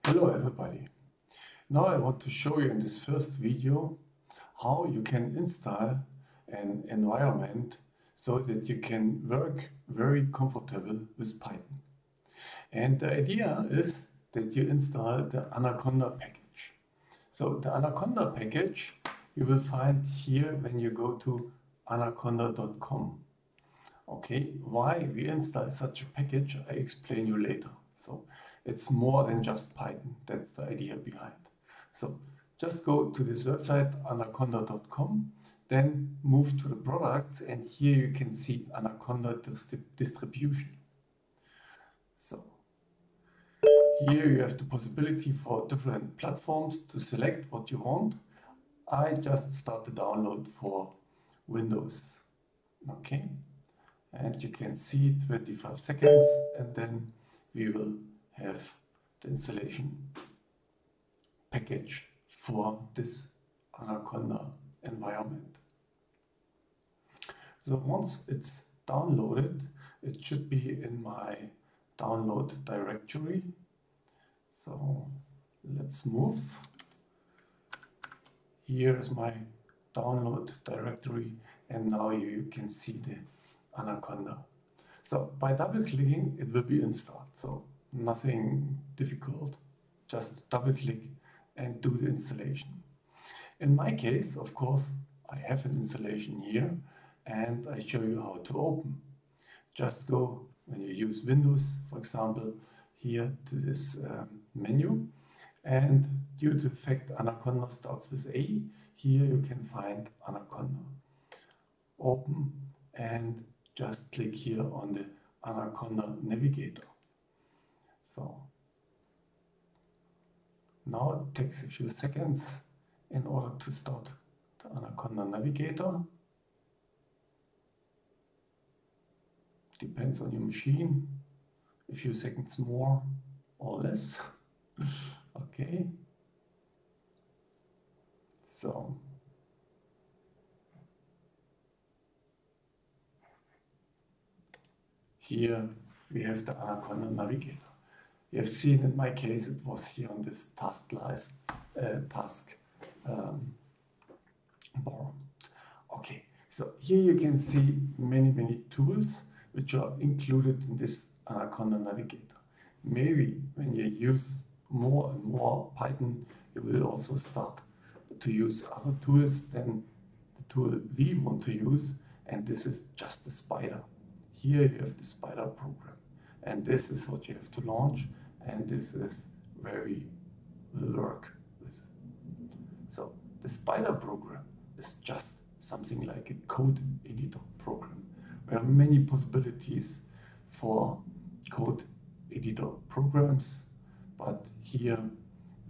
Hello everybody. Now I want to show you in this first video how you can install an environment so that you can work very comfortable with Python. And the idea is that you install the Anaconda package. So the Anaconda package you will find here when you go to anaconda.com. Okay, why we install such a package I explain you later. So it's more than just Python. That's the idea behind. So just go to this website anaconda.com, then move to the products, and here you can see Anaconda distribution. So here you have the possibility for different platforms to select what you want. I just start the download for Windows. Okay, and you can see 25 seconds, and then we will have the installation package for this Anaconda environment. So once it's downloaded, it should be in my download directory. So let's move. Here is my download directory, and now you can see the Anaconda. So by double clicking it will be installed. So nothing difficult, just double click and do the installation. In my case, of course, I have an installation here and I show you how to open. Just go, when you use Windows, for example, here to this menu, and due to the fact Anaconda starts with A, here you can find Anaconda. Open and just click here on the Anaconda navigator. So now it takes a few seconds in order to start the Anaconda navigator. Depends on your machine, a few seconds more or less. Okay, so here we have the Anaconda navigator. You have seen in my case it was here on this task list, bar. Okay, so here you can see many tools which are included in this Anaconda navigator. Maybe when you use more and more Python, you will also start to use other tools than the tool we want to use, and this is just the spider. Here you have the spider program, and this is what you have to launch, and this is where we will work with. So the spider program is just something like a code editor program. There are many possibilities for code editor programs, but here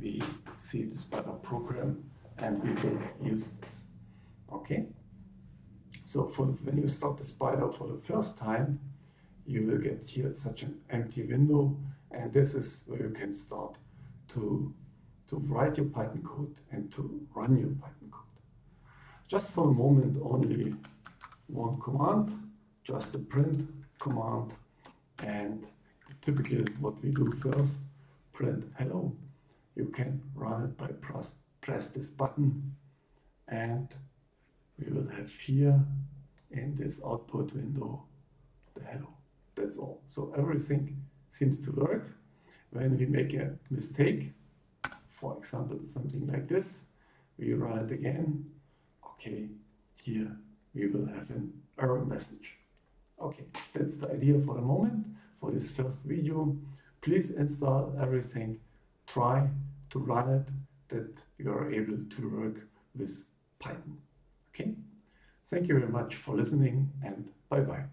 we see the spider program and we will use this. Okay, so when you start the spider for the first time, you will get here such an empty window, and this is where you can start to write your Python code and to run your Python code. Just for a moment, only one command, just a print command, and typically what we do first, print hello. You can run it by press this button, and we will have here in this output window the hello. That's all. So everything seems to work. When we make a mistake, for example something like this, we run it again. Okay, here we will have an error message. Okay, that's the idea for the moment for this first video. Please install everything, try to run it, that you are able to work with Python. Okay, thank you very much for listening, and bye bye.